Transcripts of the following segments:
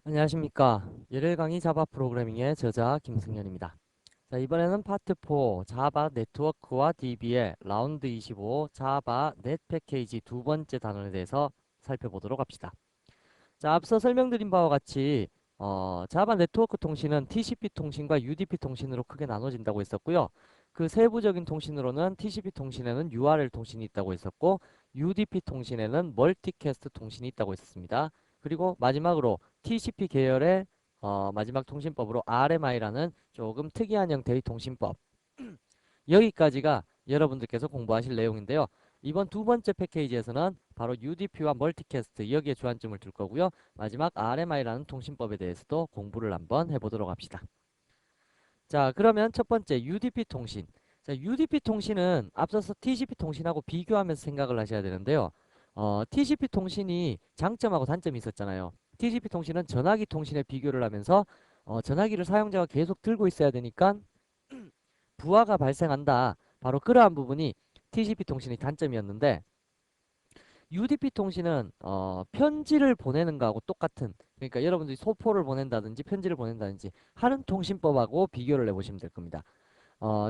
안녕하십니까. 열혈 강의 자바 프로그래밍의 저자 김승현입니다. 자, 이번에는 파트 4 자바 네트워크와 DB의 라운드 25 자바 넷 패키지 두 번째 단원에 대해서 살펴보도록 합시다. 자, 앞서 설명드린 바와 같이 자바 네트워크 통신은 TCP 통신과 UDP 통신으로 크게 나눠진다고 했었고요. 그 세부적인 통신으로는 TCP 통신에는 URL 통신이 있다고 했었고 UDP 통신에는 멀티캐스트 통신이 있다고 했었습니다. 그리고 마지막으로 TCP 계열의 마지막 통신법으로 RMI라는 조금 특이한 형태의 통신법. 여기까지가 여러분들께서 공부하실 내용인데요. 이번 두 번째 패키지에서는 바로 UDP와 멀티캐스트 여기에 주안점을 둘 거고요. 마지막 RMI라는 통신법에 대해서도 공부를 한번 해보도록 합시다. 자, 그러면 첫 번째 UDP 통신. 자, UDP 통신은 앞서서 TCP 통신하고 비교하면서 생각을 하셔야 되는데요. TCP 통신이 장점하고 단점이 있었잖아요. TCP 통신은 전화기 통신에 비교를 하면서 전화기를 사용자가 계속 들고 있어야 되니까 부하가 발생한다. 바로 그러한 부분이 TCP 통신의 단점이었는데 UDP 통신은 편지를 보내는 거하고 똑같은, 그러니까 여러분들이 소포를 보낸다든지 편지를 보낸다든지 하는 통신법하고 비교를 해보시면 될 겁니다.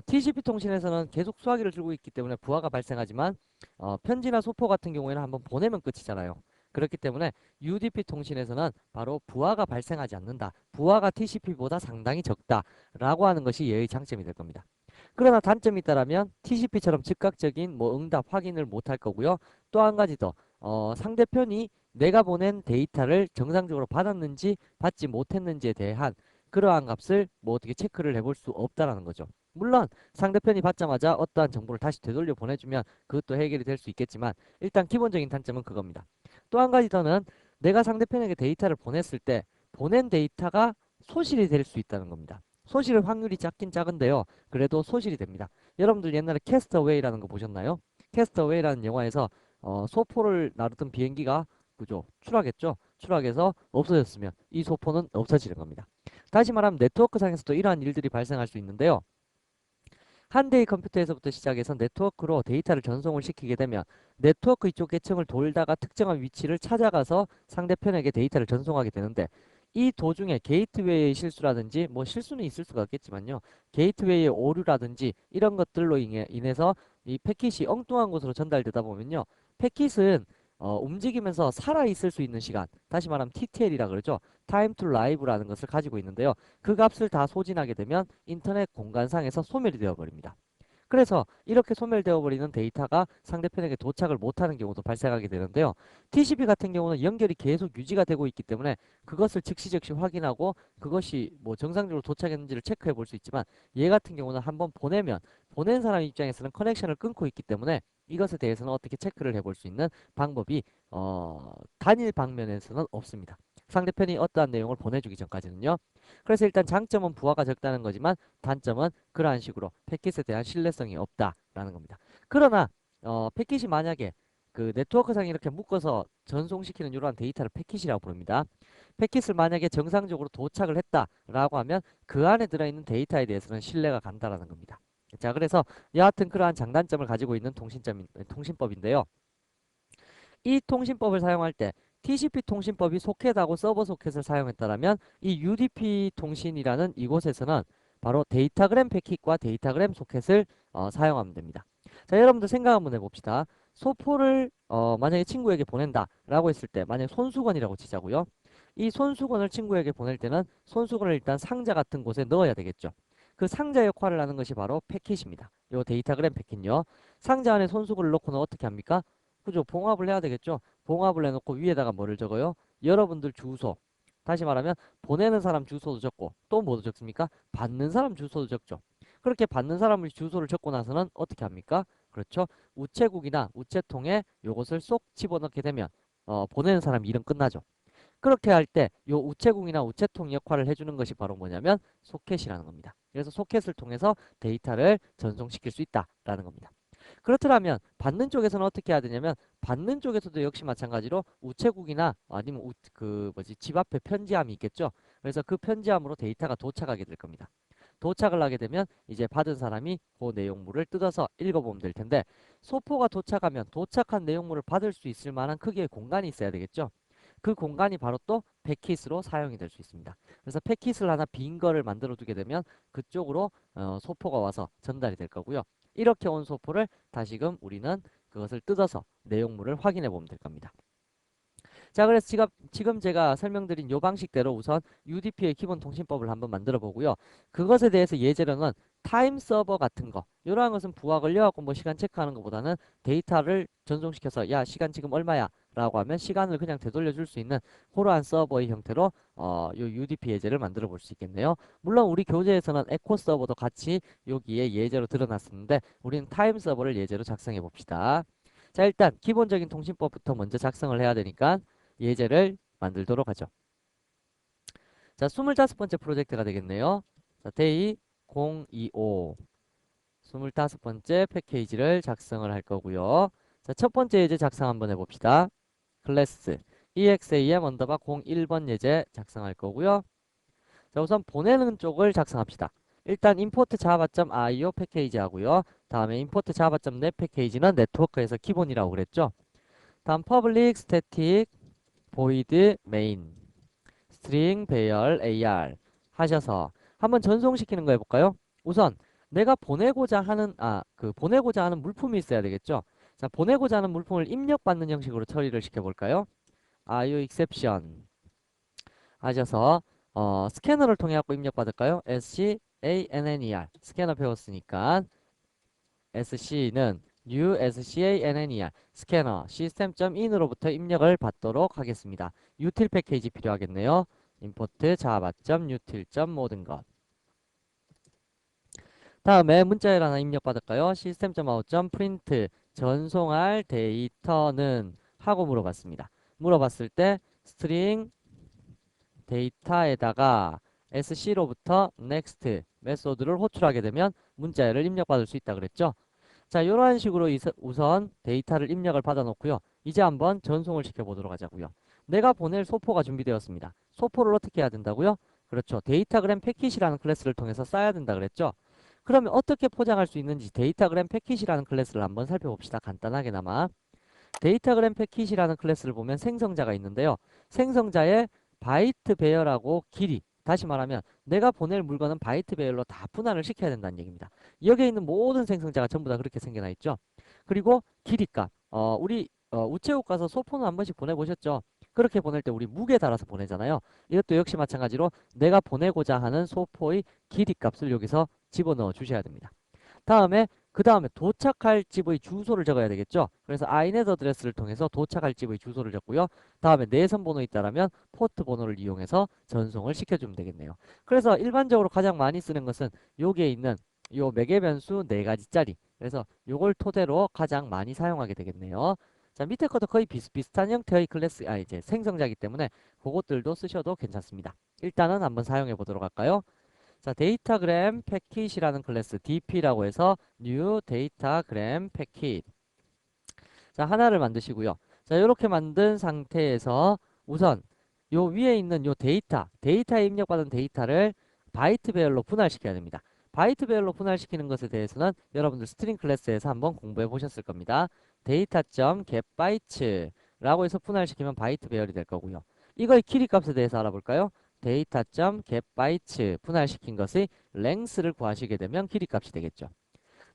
TCP 통신에서는 계속 수화기를 들고 있기 때문에 부하가 발생하지만 편지나 소포 같은 경우에는 한번 보내면 끝이잖아요. 그렇기 때문에 UDP 통신에서는 바로 부하가 발생하지 않는다. 부하가 TCP보다 상당히 적다라고 하는 것이 얘의 장점이 될 겁니다. 그러나 단점이 있다라면 TCP처럼 즉각적인 뭐 응답 확인을 못할 거고요. 또 한 가지 더 상대편이 내가 보낸 데이터를 정상적으로 받았는지 받지 못했는지에 대한 그러한 값을 뭐 어떻게 체크를 해볼 수 없다라는 거죠. 물론 상대편이 받자마자 어떠한 정보를 다시 되돌려 보내주면 그것도 해결이 될 수 있겠지만 일단 기본적인 단점은 그겁니다. 또 한 가지 더는 내가 상대편에게 데이터를 보냈을 때 보낸 데이터가 소실이 될 수 있다는 겁니다. 소실 확률이 작긴 작은데요. 그래도 소실이 됩니다. 여러분들 옛날에 캐스터웨이라는 거 보셨나요? 캐스터웨이라는 영화에서 소포를 나르던 비행기가 그죠? 추락했죠? 추락해서 없어졌으면 이 소포는 없어지는 겁니다. 다시 말하면 네트워크 상에서도 이러한 일들이 발생할 수 있는데요. 한 대의 컴퓨터에서부터 시작해서 네트워크로 데이터를 전송을 시키게 되면 네트워크 이쪽 계층을 돌다가 특정한 위치를 찾아가서 상대편에게 데이터를 전송하게 되는데 이 도중에 게이트웨이의 실수라든지 뭐 실수는 있을 수가 있겠지만요. 게이트웨이의 오류라든지 이런 것들로 인해서 이 패킷이 엉뚱한 곳으로 전달되다 보면요. 패킷은 움직이면서 살아있을 수 있는 시간, 다시 말하면 TTL이라 그러죠. Time to Live라는 것을 가지고 있는데요. 그 값을 다 소진하게 되면 인터넷 공간상에서 소멸이 되어버립니다. 그래서 이렇게 소멸되어 버리는 데이터가 상대편에게 도착을 못하는 경우도 발생하게 되는데요. TCP 같은 경우는 연결이 계속 유지가 되고 있기 때문에 그것을 즉시 확인하고 그것이 뭐 정상적으로 도착했는지를 체크해 볼 수 있지만 얘 같은 경우는 한번 보내면 보낸 사람 입장에서는 커넥션을 끊고 있기 때문에 이것에 대해서는 어떻게 체크를 해볼 수 있는 방법이 단일 방면에서는 없습니다. 상대편이 어떠한 내용을 보내주기 전까지는요. 그래서 일단 장점은 부하가 적다는 거지만 단점은 그러한 식으로 패킷에 대한 신뢰성이 없다라는 겁니다. 그러나 패킷이 만약에 그 네트워크상에 이렇게 묶어서 전송시키는 이러한 데이터를 패킷이라고 부릅니다. 패킷을 만약에 정상적으로 도착을 했다라고 하면 그 안에 들어있는 데이터에 대해서는 신뢰가 간다라는 겁니다. 자, 그래서 여하튼 그러한 장단점을 가지고 있는 통신법인데요. 이 통신법을 사용할 때 TCP 통신법이 소켓하고 서버 소켓을 사용했다면 이 UDP 통신이라는 이곳에서는 바로 데이터그램 패킷과 데이터그램 소켓을 사용하면 됩니다. 자, 여러분들 생각 한번 해봅시다. 소포를 만약에 친구에게 보낸다라고 했을 때 만약에 손수건이라고 치자고요. 이 손수건을 친구에게 보낼 때는 손수건을 일단 상자 같은 곳에 넣어야 되겠죠. 그 상자 역할을 하는 것이 바로 패킷입니다. 요 데이터그램 패킷요. 상자 안에 손수건을 넣고는 어떻게 합니까? 그죠? 봉합을 해야 되겠죠? 봉합을 해놓고 위에다가 뭐를 적어요? 여러분들 주소. 다시 말하면 보내는 사람 주소도 적고 또 뭐도 적습니까? 받는 사람 주소도 적죠. 그렇게 받는 사람의 주소를 적고 나서는 어떻게 합니까? 그렇죠? 우체국이나 우체통에 요것을 쏙 집어넣게 되면 보내는 사람 일은 끝나죠. 그렇게 할 때 요 우체국이나 우체통 역할을 해주는 것이 바로 뭐냐면 소켓이라는 겁니다. 그래서 소켓을 통해서 데이터를 전송시킬 수 있다라는 겁니다. 그렇더라면 받는 쪽에서는 어떻게 해야 되냐면 받는 쪽에서도 역시 마찬가지로 우체국이나 아니면 그 뭐지 집 앞에 편지함이 있겠죠. 그래서 그 편지함으로 데이터가 도착하게 될 겁니다. 도착을 하게 되면 이제 받은 사람이 그 내용물을 뜯어서 읽어보면 될 텐데 소포가 도착하면 도착한 내용물을 받을 수 있을 만한 크기의 공간이 있어야 되겠죠. 그 공간이 바로 또 패킷으로 사용이 될 수 있습니다. 그래서 패킷을 하나 빈 거를 만들어 두게 되면 그쪽으로 소포가 와서 전달이 될 거고요. 이렇게 온 소포를 다시금 우리는 그것을 뜯어서 내용물을 확인해 보면 될 겁니다. 자, 그래서 지금 제가 설명드린 요 방식대로 우선 UDP의 기본 통신법을 한번 만들어 보고요. 그것에 대해서 예제로는 타임 서버 같은 거, 이러한 것은 부하 걸려갖고 뭐 시간 체크하는 것보다는 데이터를 전송시켜서 야, 시간 지금 얼마야? 라고 하면 시간을 그냥 되돌려 줄 수 있는 그러한 서버의 형태로 요 UDP 예제를 만들어 볼 수 있겠네요. 물론 우리 교재에서는 에코 서버도 같이 여기에 예제로 드러났었는데 우리는 타임 서버를 예제로 작성해 봅시다. 자, 일단 기본적인 통신법부터 먼저 작성을 해야 되니까 예제를 만들도록 하죠. 자, 25번째 프로젝트가 되겠네요. 자, 데이 025 25번째 패키지를 작성을 할 거고요. 자, 첫 번째 예제 작성 한번 해봅시다. 클래스 exam 언더바 01번 예제 작성할 거고요. 자, 우선 보내는 쪽을 작성합시다. 일단 import java.io 패키지 하고요. 다음에 import java.net 패키지는 네트워크에서 기본이라고 그랬죠. 다음 public static void main string 배열 AR 하셔서 한번 전송시키는 거 해볼까요? 우선 내가 보내고자 하는 물품이 있어야 되겠죠. 자, 보내고자 하는 물품을 입력받는 형식으로 처리를 시켜볼까요? IO exception 하셔서 스캐너를 통해 갖고 입력받을까요? SCANNER 스캐너 배웠으니까 SC는 new SCANNER 스캐너 system.in으로부터 입력을 받도록 하겠습니다. util 패키지 필요하겠네요. import java.util. 모든 것. 다음에 문자열 하나 입력받을까요? system.out.print 전송할 데이터는 하고 물어봤습니다. 물어봤을 때 string 데이터에다가 sc로부터 next 메소드를 호출하게 되면 문자열을 입력받을 수 있다 그랬죠. 자, 이런 식으로 우선 데이터를 입력을 받아 놓고요. 이제 한번 전송을 시켜 보도록 하자고요. 내가 보낼 소포가 준비되었습니다. 소포를 어떻게 해야 된다고요? 그렇죠. 데이터그램 패킷이라는 클래스를 통해서 쌓아야 된다 그랬죠. 그러면 어떻게 포장할 수 있는지 데이터그램 패킷이라는 클래스를 한번 살펴봅시다. 간단하게나마. 데이터그램 패킷이라는 클래스를 보면 생성자가 있는데요. 생성자의 바이트 배열하고 길이, 다시 말하면 내가 보낼 물건은 바이트 배열로 다 분할을 시켜야 된다는 얘기입니다. 여기에 있는 모든 생성자가 전부 다 그렇게 생겨나 있죠. 그리고 길이값, 우리 우체국 가서 소포는 한 번씩 보내보셨죠? 그렇게 보낼 때 우리 무게 달아서 보내잖아요. 이것도 역시 마찬가지로 내가 보내고자 하는 소포의 길이값을 여기서 집어넣어 주셔야 됩니다. 그 다음에 도착할 집의 주소를 적어야 되겠죠. 그래서 inet 어드레스를 통해서 도착할 집의 주소를 적고요. 다음에 내선 번호 있다라면 포트 번호를 이용해서 전송을 시켜주면 되겠네요. 그래서 일반적으로 가장 많이 쓰는 것은 여기에 있는 요 매개 변수 4가지짜리. 그래서 요걸 토대로 가장 많이 사용하게 되겠네요. 자, 밑에 것도 거의 비슷비슷한 형태의 클래스, 이제 생성자이기 때문에 그것들도 쓰셔도 괜찮습니다. 일단은 한번 사용해 보도록 할까요? 자, 데이터그램 패킷이라는 클래스 dp라고 해서 new 데이터그램 패킷. 자, 하나를 만드시고요. 자, 이렇게 만든 상태에서 우선 요 위에 있는 요 데이터에 입력받은 데이터를 바이트 배열로 분할시켜야 됩니다. 바이트 배열로 분할시키는 것에 대해서는 여러분들 스트링 클래스에서 한번 공부해 보셨을 겁니다. data.getBytes라고 해서 분할시키면 바이트 배열이 될 거고요. 이거의 길이 값에 대해서 알아볼까요? data.getBytes 분할시킨 것의 length를 구하시게 되면 길이 값이 되겠죠.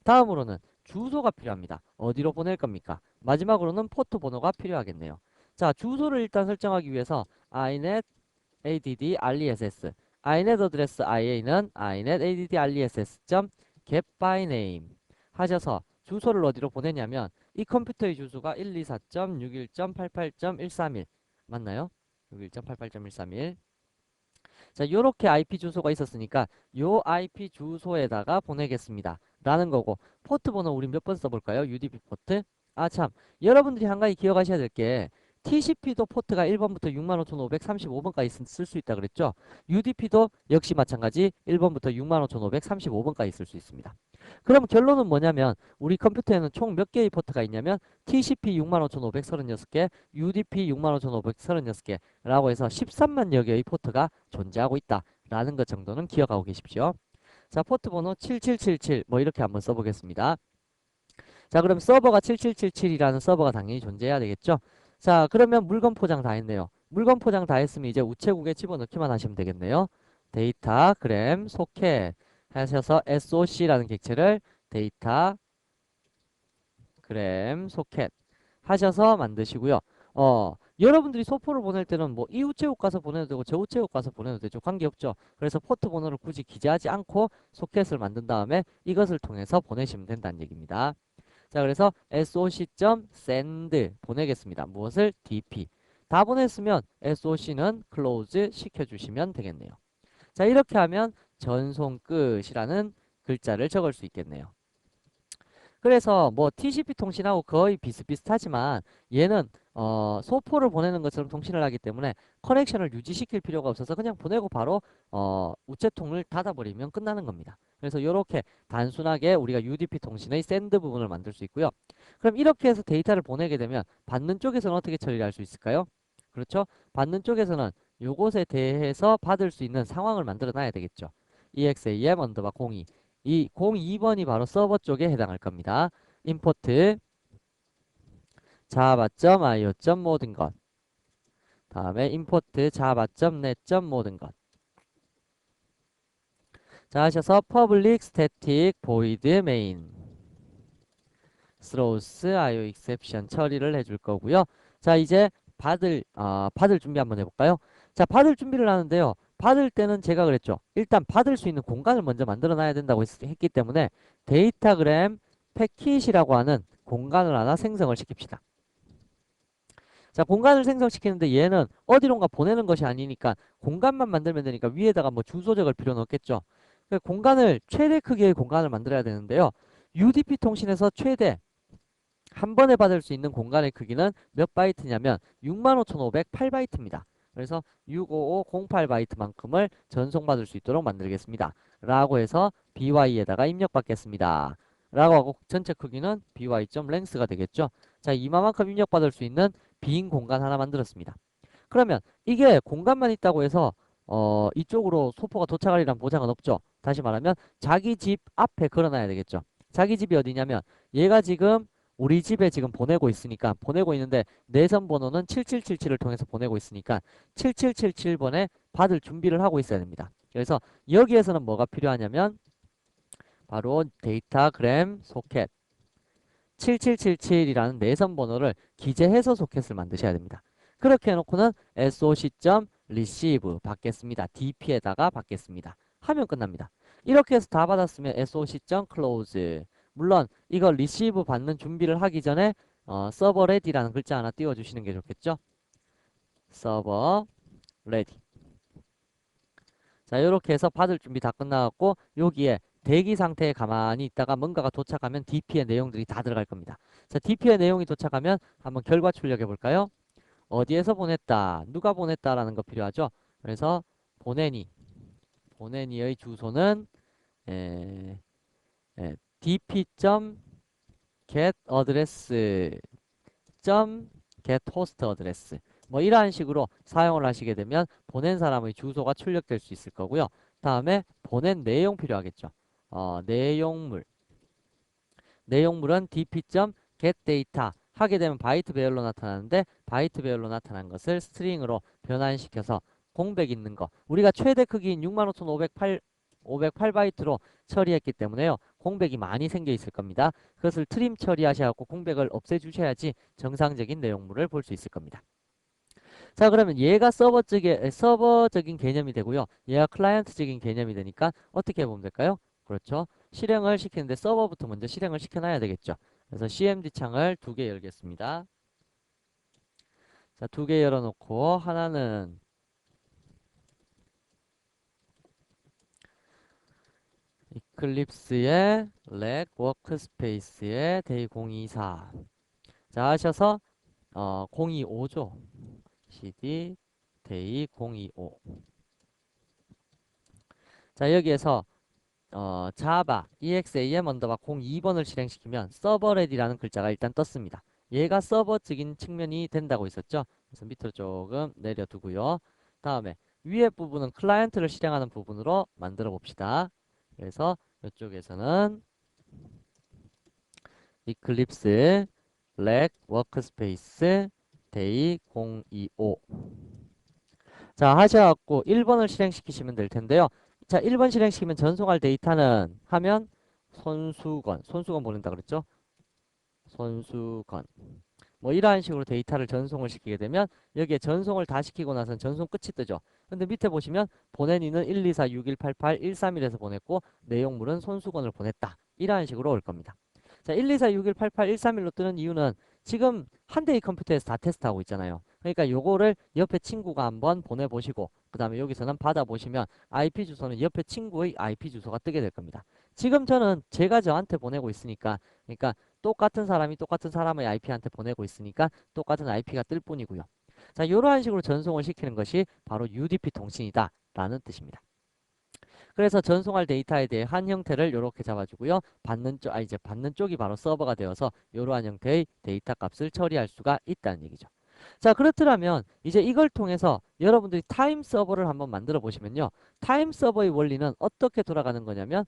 다음으로는 주소가 필요합니다. 어디로 보낼 겁니까? 마지막으로는 포트 번호가 필요하겠네요. 자, 주소를 일단 설정하기 위해서 inet add ress inet 어드레스 ia는 inet add ress get by name 하셔서 주소를 어디로 보내냐면 이 컴퓨터의 주소가 124.61.88.131 맞나요? 61.88.131 자, 요렇게 IP 주소가 있었으니까 요 IP 주소에다가 보내겠습니다. 라는 거고 포트 번호 우리 몇 번 써볼까요? UDP 포트? 아, 참. 여러분들이 한 가지 기억하셔야 될 게 TCP도 포트가 1번부터 65,535번까지 쓸 수 있다 그랬죠? UDP도 역시 마찬가지 1번부터 65,535번까지 쓸 수 있습니다. 그럼 결론은 뭐냐면 우리 컴퓨터에는 총 몇 개의 포트가 있냐면 TCP 65,536개, UDP 65,536개 라고 해서 13만여 개의 포트가 존재하고 있다라는 것 정도는 기억하고 계십시오. 자, 포트 번호 7777 뭐 이렇게 한번 써보겠습니다. 자, 그럼 서버가 7777이라는 서버가 당연히 존재해야 되겠죠. 자, 그러면 물건 포장 다 했네요. 물건 포장 다 했으면 이제 우체국에 집어넣기만 하시면 되겠네요. 데이터그램 소켓 하셔서 SOC라는 객체를 데이터그램 소켓 하셔서 만드시고요. 여러분들이 소포를 보낼 때는 뭐 이 우체국 가서 보내도 되고 저 우체국 가서 보내도 되죠. 관계없죠. 그래서 포트 번호를 굳이 기재하지 않고 소켓을 만든 다음에 이것을 통해서 보내시면 된다는 얘기입니다. 자, 그래서 soc.send 보내겠습니다. 무엇을? dp. 다 보냈으면 soci는 close 시켜주시면 되겠네요. 자, 이렇게 하면 전송 끝이라는 글자를 적을 수 있겠네요. 그래서 뭐 TCP 통신하고 거의 비슷비슷하지만 얘는 소포를 보내는 것처럼 통신을 하기 때문에 커넥션을 유지시킬 필요가 없어서 그냥 보내고 바로 우체통을 닫아버리면 끝나는 겁니다. 그래서 이렇게 단순하게 우리가 UDP 통신의 샌드 부분을 만들 수 있고요. 그럼 이렇게 해서 데이터를 보내게 되면 받는 쪽에서는 어떻게 처리를 할 수 있을까요? 그렇죠? 받는 쪽에서는 요것에 대해서 받을 수 있는 상황을 만들어 놔야 되겠죠. exam 언더바 02 이 02번이 바로 서버 쪽에 해당할 겁니다. import java.io. 모든 것. 다음에 import java.net. 모든 것. 자, 하셔서 public static void main throws io exception 처리를 해줄 거고요. 자, 이제 받을 준비 한번 해볼까요? 자, 받을 준비를 하는데요. 받을 때는 제가 그랬죠. 일단 받을 수 있는 공간을 먼저 만들어 놔야 된다고 했기 때문에 데이터그램 패킷이라고 하는 공간을 하나 생성을 시킵시다. 자, 공간을 생성시키는데 얘는 어디론가 보내는 것이 아니니까 공간만 만들면 되니까 위에다가 뭐 주소 적을 필요는 없겠죠. 공간을 최대 크기의 공간을 만들어야 되는데요. UDP 통신에서 최대 한 번에 받을 수 있는 공간의 크기는 몇 바이트냐면 65,508바이트입니다. 그래서 65508바이트만큼을 전송받을 수 있도록 만들겠습니다. 라고 해서 by에다가 입력받겠습니다. 라고 하고 전체 크기는 by.length가 되겠죠. 자, 이만큼 입력받을 수 있는 빈 공간 하나 만들었습니다. 그러면 이게 공간만 있다고 해서 이쪽으로 소포가 도착하리란 보장은 없죠. 다시 말하면 자기 집 앞에 걸어놔야 되겠죠. 자기 집이 어디냐면 얘가 지금 우리 집에 지금 보내고 있으니까 보내고 있는데 내선 번호는 7777을 통해서 보내고 있으니까 7777번에 받을 준비를 하고 있어야 됩니다. 그래서 여기에서는 뭐가 필요하냐면 바로 데이터그램 소켓 7777이라는 내선 번호를 기재해서 소켓을 만드셔야 됩니다. 그렇게 해놓고는 soc.receive 받겠습니다. dp에다가 받겠습니다. 하면 끝납니다. 이렇게 해서 다 받았으면 soc.close 물론 이거 receive 받는 준비를 하기 전에 서버 ready라는 글자 하나 띄워주시는 게 좋겠죠. 서버 ready. 자, 이렇게 해서 받을 준비 다 끝나갖고 여기에 대기 상태에 가만히 있다가 뭔가가 도착하면 DP의 내용들이 다 들어갈 겁니다. 자, DP의 내용이 도착하면 한번 결과 출력해 볼까요? 어디에서 보냈다, 누가 보냈다라는 거 필요하죠. 그래서 보내니의 주소는 dp.getAddress.getHostAddress 뭐 이러한 식으로 사용을 하시게 되면 보낸 사람의 주소가 출력될 수 있을 거고요. 다음에 보낸 내용 필요하겠죠. 내용물은 dp.getData 하게 되면 바이트 배열로 나타나는데 바이트 배열로 나타난 것을 스트링으로 변환시켜서 공백 있는 거 우리가 최대 크기인 65,508바이트로 처리했기 때문에요. 공백이 많이 생겨 있을 겁니다. 그것을 트림 처리하셔서 공백을 없애주셔야지 정상적인 내용물을 볼 수 있을 겁니다. 자, 그러면 얘가 서버적인 개념이 되고요. 얘가 클라이언트적인 개념이 되니까 어떻게 보면 될까요? 그렇죠. 실행을 시키는데 서버부터 먼저 실행을 시켜놔야 되겠죠. 그래서 CMD 창을 두 개 열겠습니다. 자, 두 개 열어놓고 하나는 이클립스의 렉 워크스페이스의 데이 024. 자, 하셔서 025죠. cd 데이 025. 자, 여기에서 자바 exam 언더바 02번을 실행시키면 서버렛이라는 글자가 일단 떴습니다. 얘가 서버적인 측면이 된다고 있었죠. 그래서 밑으로 조금 내려두고요. 다음에 위에 부분은 클라이언트를 실행하는 부분으로 만들어 봅시다. 그래서 이쪽에서는 이클립스 렉 워크스페이스 데이 025 자, 하셔갖고 1번을 실행시키시면 될 텐데요. 자, 1번 실행시키면 전송할 데이터는 하면 손수건 보낸다 그랬죠? 손수건. 뭐 이러한 식으로 데이터를 전송을 시키게 되면 여기에 전송을 다 시키고 나서는 전송 끝이 뜨죠. 근데 밑에 보시면 보낸이는 1246188 131에서 보냈고 내용물은 손수건을 보냈다. 이러한 식으로 올 겁니다. 자, 1246188 131로 뜨는 이유는 지금 한 대의 컴퓨터에서 다 테스트하고 있잖아요. 그러니까 요거를 옆에 친구가 한번 보내보시고 그 다음에 여기서는 받아보시면 IP 주소는 옆에 친구의 IP 주소가 뜨게 될 겁니다. 지금 저는 제가 저한테 보내고 있으니까 그러니까 똑같은 사람이 똑같은 사람의 IP한테 보내고 있으니까 똑같은 IP가 뜰 뿐이고요. 자, 이러한 식으로 전송을 시키는 것이 바로 UDP 통신이다 라는 뜻입니다. 그래서 전송할 데이터에 대해 한 형태를 이렇게 잡아주고요. 이제 받는 쪽이 바로 서버가 되어서 이러한 형태의 데이터 값을 처리할 수가 있다는 얘기죠. 자, 그렇더라면 이제 이걸 통해서 여러분들이 타임 서버를 한번 만들어 보시면요. 타임 서버의 원리는 어떻게 돌아가는 거냐면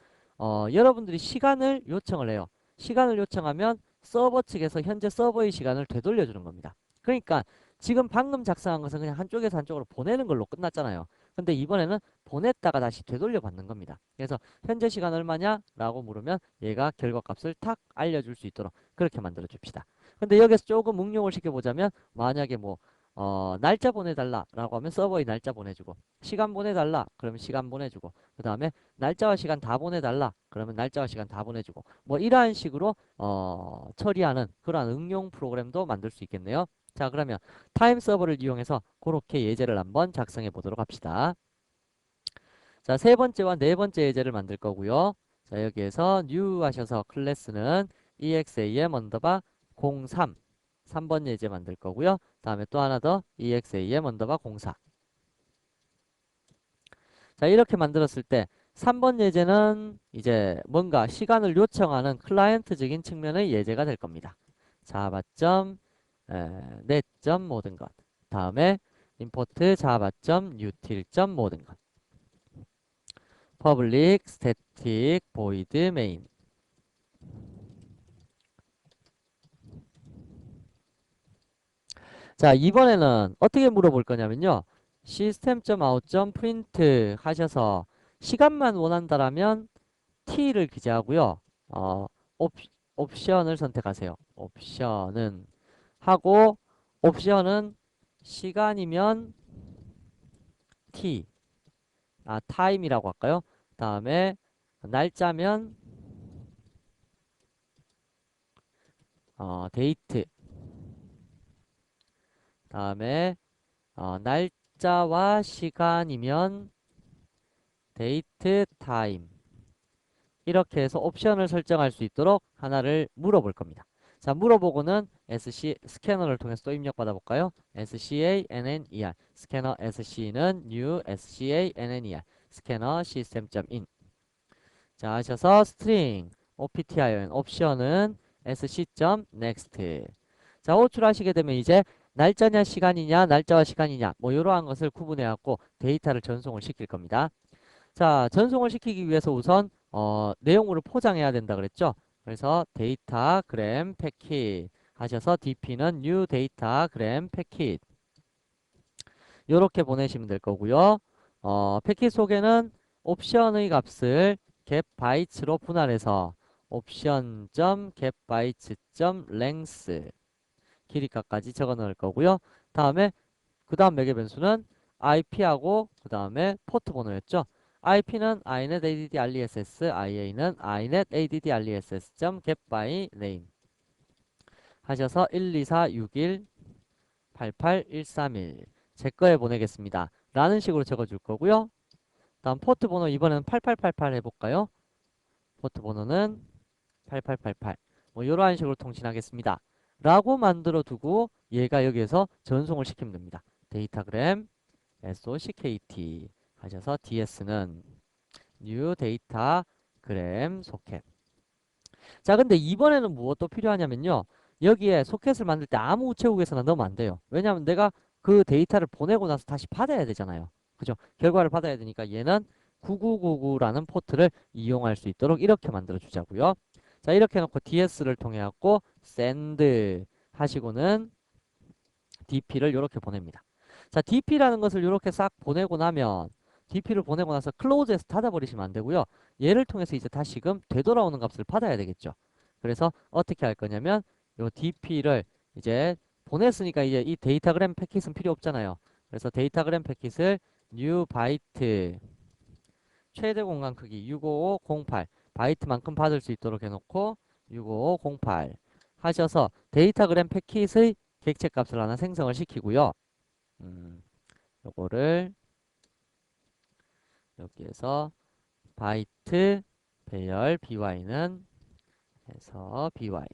여러분들이 시간을 요청을 해요. 시간을 요청하면 서버 측에서 현재 서버의 시간을 되돌려 주는 겁니다. 그러니까 지금 방금 작성한 것은 그냥 한쪽에서 한쪽으로 보내는 걸로 끝났잖아요. 근데 이번에는 보냈다가 다시 되돌려 받는 겁니다. 그래서 현재 시간 얼마냐? 라고 물으면 얘가 결과값을 탁 알려줄 수 있도록 그렇게 만들어 줍시다. 근데 여기서 조금 응용을 시켜보자면 만약에 뭐 날짜 보내달라 라고 하면 서버에 날짜 보내주고 시간 보내달라 그러면 시간 보내주고 그 다음에 날짜와 시간 다 보내달라 그러면 날짜와 시간 다 보내주고 뭐 이러한 식으로 처리하는 그러한 응용 프로그램도 만들 수 있겠네요. 자, 그러면 타임 서버를 이용해서 그렇게 예제를 한번 작성해 보도록 합시다. 자, 세 번째와 네 번째 예제를 만들 거고요. 자, 여기에서 new 하셔서 클래스는 exam 언더바 03 3번 예제 만들 거고요. 다음에 또 하나 더 exam 언더바 04. 자, 이렇게 만들었을 때 3번 예제는 이제 뭔가 시간을 요청하는 클라이언트적인 측면의 예제가 될 겁니다. 자바점 넷점 모든 것. 다음에 import 자바점 util 모든 것. public static void main. 자, 이번에는 어떻게 물어볼 거냐면요. system.out.print 하셔서 시간만 원한다라면 t를 기재하고요. 어, 옵, 옵션을 선택하세요. 옵션은 하고 옵션은 시간이면 t, time이라고 할까요? 다음에 날짜면 date. 다음에 날짜와 시간이면 date, time. 이렇게 해서 옵션을 설정할 수 있도록 하나를 물어볼 겁니다. 자, 물어보고는 스캐너를 통해서 또 입력받아 볼까요? scanner, 스캐너 sc는 new scanner, 스캐너 system.in. 자, 하셔서 string option 옵션은 sc.next. 자, 호출하시게 되면 이제 날짜냐 시간이냐 날짜와 시간이냐 뭐 이러한 것을 구분해 갖고 데이터를 전송을 시킬 겁니다. 자, 전송을 시키기 위해서 우선 내용물을 포장해야 된다 그랬죠? 그래서 데이터그램 패킷 하셔서 dp는 new 데이터그램 패킷 이렇게 보내시면 될 거고요. 패킷 속에는 옵션의 값을 getBytes로 분할해서 option.getBytes.length 길이값까지 적어 넣을 거고요. 다음에 그 다음 매개 변수는 IP하고 그 다음에 포트 번호였죠. IP는 inet add ress, IA는 inet add ress.getByName 하셔서 1246188 131 제 거에 보내겠습니다. 라는 식으로 적어줄 거고요. 다음 포트 번호 이번에는 8888 해볼까요? 포트 번호는 8888 뭐 이러한 식으로 통신하겠습니다. 라고 만들어 두고 얘가 여기에서 전송을 시키면 됩니다. 데이터그램 SOCKT 하셔서 DS는 new 데이터그램 소켓. 자, 근데 이번에는 무엇도 필요하냐면요. 여기에 소켓을 만들 때 아무 우체국에서나 넣으면 안 돼요. 왜냐하면 내가 그 데이터를 보내고 나서 다시 받아야 되잖아요. 그죠? 결과를 받아야 되니까 얘는 9999라는 포트를 이용할 수 있도록 이렇게 만들어 주자고요. 자, 이렇게 해놓고 DS를 통해 갖고 send 하시고는 DP를 이렇게 보냅니다. 자, DP라는 것을 이렇게 싹 보내고 나면 DP를 보내고 나서 클로즈에서 닫아버리시면 안 되고요. 얘를 통해서 이제 다시금 되돌아오는 값을 받아야 되겠죠. 그래서 어떻게 할 거냐면 요 DP를 이제 보냈으니까 이제 이 데이터그램 패킷은 필요 없잖아요. 그래서 데이터그램 패킷을 new 바이트 최대 공간 크기 65508 바이트만큼 받을 수 있도록 해놓고 65508 하셔서 데이터그램 패킷의 객체 값을 하나 생성을 시키고요. 요거를 여기에서 바이트 배열 by는 해서 by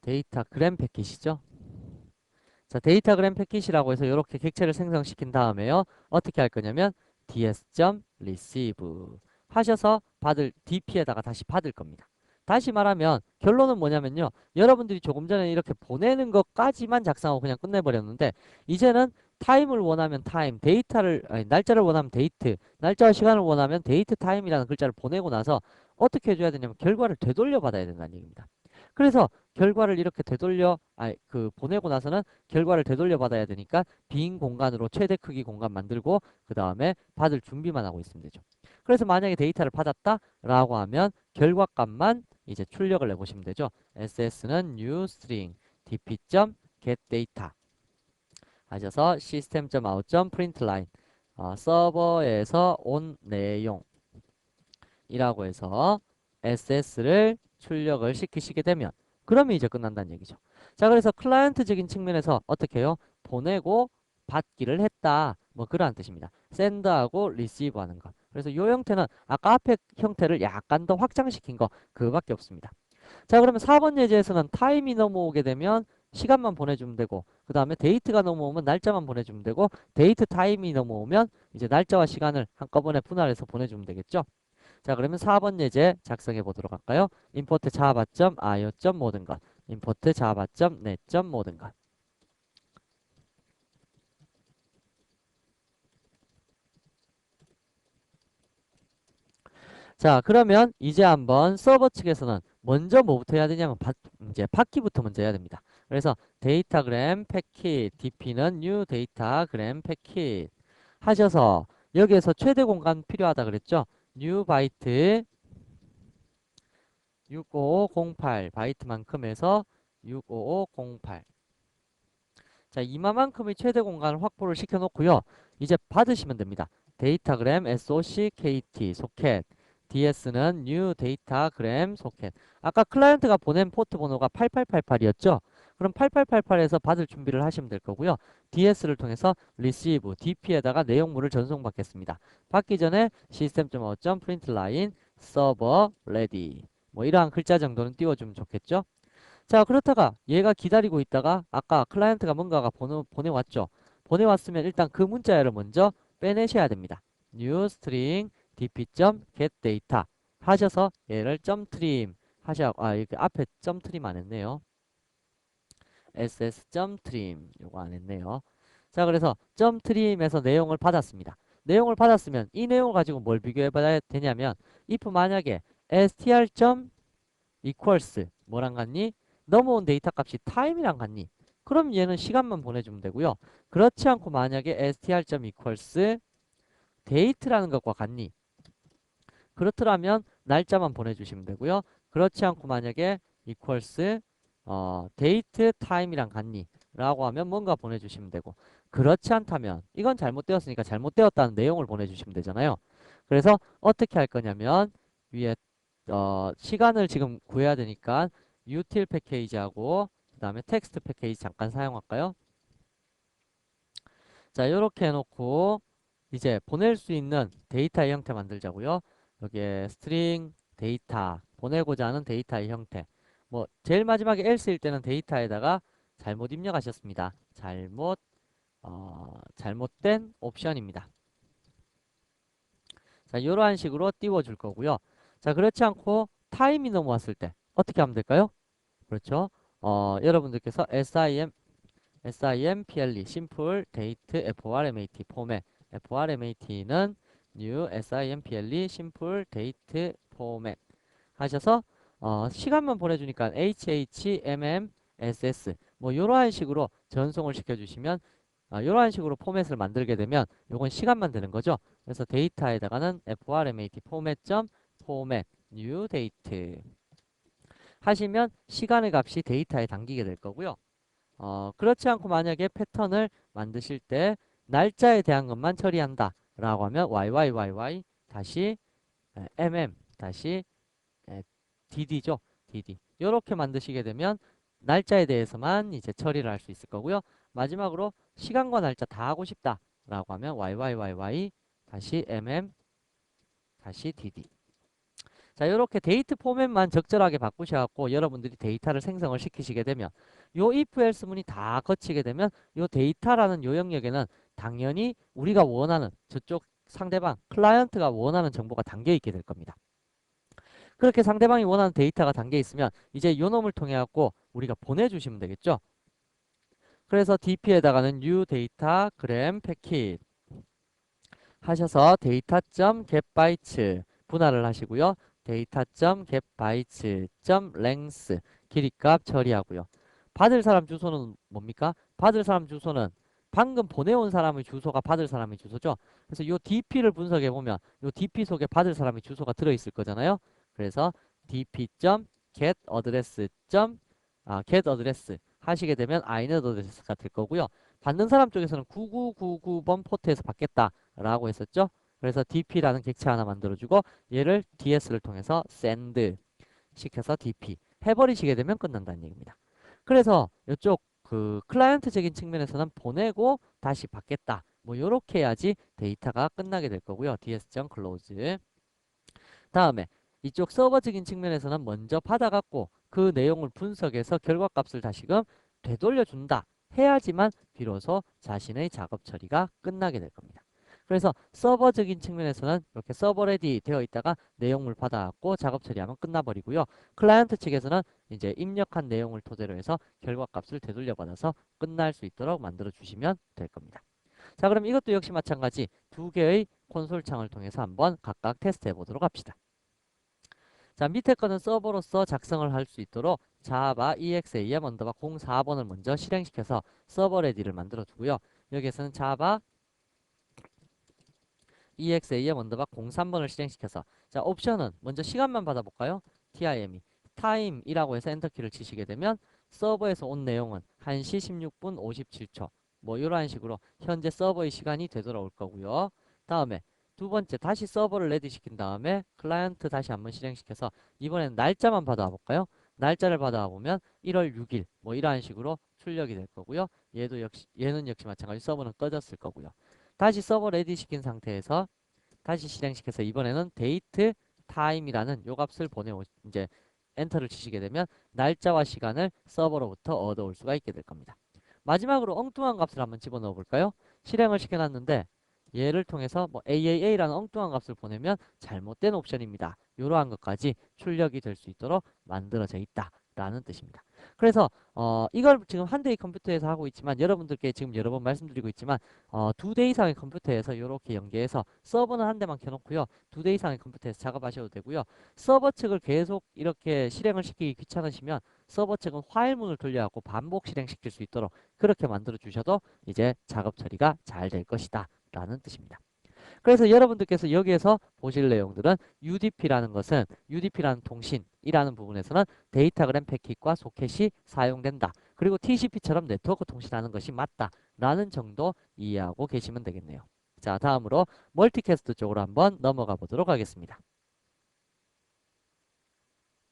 데이터그램 패킷이죠. 자, 데이터그램 패킷이라고 해서 이렇게 객체를 생성시킨 다음에요. 어떻게 할 거냐면 ds.receive 하셔서 받을 dp에다가 다시 받을 겁니다. 다시 말하면 결론은 뭐냐면요. 여러분들이 조금 전에 이렇게 보내는 것까지만 작성하고 그냥 끝내버렸는데 이제는 타임을 원하면 타임, 데이터를 아니, 날짜를 원하면 데이트, 날짜와 시간을 원하면 데이트 타임이라는 글자를 보내고 나서 어떻게 해줘야 되냐면 결과를 되돌려 받아야 된다는 얘기입니다. 그래서 결과를 이렇게 보내고 나서는 결과를 되돌려 받아야 되니까 빈 공간으로 최대 크기 공간 만들고 그 다음에 받을 준비만 하고 있으면 되죠. 그래서 만약에 데이터를 받았다라고 하면 결과값만 이제 출력을 내보시면 되죠. SS는 new string dp.getData 하셔서 system.out.println 서버에서 온 내용이라고 해서 SS를 출력을 시키시게 되면 그러면 이제 끝난다는 얘기죠. 자, 그래서 클라이언트적인 측면에서 어떻게 해요? 보내고 받기를 했다. 뭐 그러한 뜻입니다. send하고 receive 하는 거. 그래서 이 형태는 아까 앞에 형태를 약간 더 확장시킨 거 그거밖에 없습니다. 자, 그러면 4번 예제에서는 타임이 넘어오게 되면 시간만 보내주면 되고 그 다음에 데이트가 넘어오면 날짜만 보내주면 되고 데이트 타임이 넘어오면 이제 날짜와 시간을 한꺼번에 분할해서 보내주면 되겠죠. 자, 그러면 4번 예제 작성해 보도록 할까요? import java.io. 모든 것 import java.net. 모든 것. 자, 그러면 이제 한번 서버 측에서는 먼저 뭐부터 해야 되냐면 이제 받기부터 먼저 해야 됩니다. 그래서 데이터그램 패킷 dp는 new 데이터그램 패킷 하셔서 여기에서 최대 공간 필요하다 그랬죠? new 바이트 65508 바이트만큼 해서 65508 자, 이마만큼의 최대 공간을 확보를 시켜 놓고요. 이제 받으시면 됩니다. 데이터그램 socket 소켓 ds는 new 데이터그램 소켓 아까 클라이언트가 보낸 포트 번호가 8888이었죠. 그럼 8888에서 받을 준비를 하시면 될 거고요. ds를 통해서 receive dp에다가 내용물을 전송받겠습니다. 받기 전에 system.out.println server ready 뭐 이러한 글자 정도는 띄워주면 좋겠죠. 자, 그렇다가 얘가 기다리고 있다가 아까 클라이언트가 뭔가가 보내왔죠. 보내왔으면 일단 그 문자열을 먼저 빼내셔야 됩니다. new string dp.getData 하셔서 얘를 .trim 이렇게 앞에 .trim 안 했네요. ss.trim 요거 안 했네요. 자, 그래서 .trim에서 내용을 받았습니다. 내용을 받았으면 이 내용을 가지고 뭘 비교해 봐야 되냐면 if 만약에 str. equals 뭐랑 같니? 넘어온 데이터 값이 time이랑 같니? 그럼 얘는 시간만 보내주면 되고요. 그렇지 않고 만약에 str.equals date라는 것과 같니? 그렇더라면 날짜만 보내주시면 되고요. 그렇지 않고 만약에 equals date time이랑 같니? 라고 하면 뭔가 보내주시면 되고 그렇지 않다면 이건 잘못되었으니까 잘못되었다는 내용을 보내주시면 되잖아요. 그래서 어떻게 할 거냐면 위에 시간을 지금 구해야 되니까 util 패키지하고 그 다음에 텍스트 패키지 잠깐 사용할까요? 자, 이렇게 해놓고 이제 보낼 수 있는 데이터의 형태 만들자고요. 여기에 string 데이터 보내고자 하는 데이터의 형태 뭐 제일 마지막에 else일 때는 데이터에다가 잘못 입력하셨습니다. 잘못된 옵션입니다. 자, 이러한 식으로 띄워줄 거고요. 자, 그렇지 않고 타임이 넘어왔을 때 어떻게 하면 될까요? 그렇죠. 여러분들께서 simple simple date format 포맷 format는 new simple simple date format 하셔서 시간만 보내주니까 HHMMSS 뭐 이러한 식으로 전송을 시켜주시면 이러한 식으로 포맷을 만들게 되면 요건 시간만 되는 거죠. 그래서 데이터에다가는 format format new date 하시면 시간의 값이 데이터에 담기게 될 거고요. 그렇지 않고 만약에 패턴을 만드실 때 날짜에 대한 것만 처리한다 라고 하면 YYYY 다시 MM 다시 DD죠. DD 이렇게 만드시게 되면 날짜에 대해서만 이제 처리를 할 수 있을 거고요. 마지막으로 시간과 날짜 다 하고 싶다 라고 하면 YYYY 다시 MM 다시 DD. 자, 이렇게 데이트 포맷만 적절하게 바꾸셔갖고 여러분들이 데이터를 생성을 시키시게 되면 요 if else 문이 다 거치게 되면 요 데이터라는 요 영역에는 당연히 우리가 원하는 저쪽 상대방 클라이언트가 원하는 정보가 담겨 있게 될 겁니다. 그렇게 상대방이 원하는 데이터가 담겨 있으면 이제 요 놈을 통해 갖고 우리가 보내주시면 되겠죠. 그래서 DP에다가는 new data gram packet 하셔서 data.getbytes 분할을 하시고요. data.getbytes.length 길이값 처리하고요. 받을 사람 주소는 뭡니까? 받을 사람 주소는 방금 보내온 사람의 주소가 받을 사람의 주소죠. 그래서 요 DP를 분석해 보면 요 DP 속에 받을 사람의 주소가 들어있을 거잖아요. 그래서 dp.getAddress. getAddress 하시게 되면 init address가 될 거고요. 받는 사람 쪽에서는 9999번 포트에서 받겠다라고 했었죠. 그래서 dp라는 객체 하나 만들어주고 얘를 ds를 통해서 send 시켜서 dp 해버리시게 되면 끝난다는 얘기입니다. 그래서 이쪽 그 클라이언트적인 측면에서는 보내고 다시 받겠다. 뭐 요렇게 해야지 데이터가 끝나게 될 거고요. ds.close. 다음에 이쪽 서버적인 측면에서는 먼저 받아갖고 그 내용을 분석해서 결과값을 다시금 되돌려준다 해야지만 비로소 자신의 작업 처리가 끝나게 될 겁니다. 그래서 서버적인 측면에서는 이렇게 서버 레디 되어 있다가 내용물 받아갖고 작업 처리하면 끝나버리고요. 클라이언트 측에서는 이제 입력한 내용을 토대로 해서 결과값을 되돌려받아서 끝날 수 있도록 만들어 주시면 될 겁니다. 자, 그럼 이것도 역시 마찬가지 두 개의 콘솔 창을 통해서 한번 각각 테스트 해보도록 합시다. 자, 밑에 거는 서버로서 작성을 할 수 있도록 자바 exam 언더바 04번을 먼저 실행시켜서 서버 레디를 만들어 두고요. 여기에서는 자바 exam 언더바 03번을 실행시켜서 자, 옵션은 먼저 시간만 받아볼까요? time이라고 해서 엔터키를 치시게 되면 서버에서 온 내용은 1시 16분 57초 뭐 이런 식으로 현재 서버의 시간이 되돌아올 거고요. 다음에 두 번째 다시 서버를 레디 시킨 다음에 클라이언트 다시 한번 실행시켜서 이번엔 날짜만 받아와 볼까요? 날짜를 받아와 보면 1월 6일 뭐 이러한 식으로 출력이 될 거고요. 얘는 역시 마찬가지 서버는 꺼졌을 거고요. 다시 서버 레디 시킨 상태에서 다시 실행시켜서 이번에는 date time이라는 요 값을 이제 엔터를 치시게 되면 날짜와 시간을 서버로부터 얻어올 수가 있게 될 겁니다. 마지막으로 엉뚱한 값을 한번 집어넣어 볼까요? 실행을 시켜놨는데 얘를 통해서 뭐 AAA라는 엉뚱한 값을 보내면 잘못된 옵션입니다. 이러한 것까지 출력이 될 수 있도록 만들어져 있다라는 뜻입니다. 그래서 이걸 지금 한 대의 컴퓨터에서 하고 있지만 여러분들께 지금 여러 번 말씀드리고 있지만 2대 이상의 컴퓨터에서 이렇게 연계해서 서버는 한 대만 켜놓고요. 2대 이상의 컴퓨터에서 작업하셔도 되고요. 서버 측을 계속 이렇게 실행을 시키기 귀찮으시면 서버 측은 파일문을 돌려갖고 반복 실행시킬 수 있도록 그렇게 만들어 주셔도 이제 작업 처리가 잘 될 것이다 라는 뜻입니다. 그래서 여러분들께서 여기에서 보실 내용들은 UDP라는 통신이라는 부분에서는 데이터그램 패킷과 소켓이 사용된다. 그리고 TCP처럼 네트워크 통신하는 것이 맞다라는 정도 이해하고 계시면 되겠네요. 자, 다음으로 멀티캐스트 쪽으로 한번 넘어가 보도록 하겠습니다.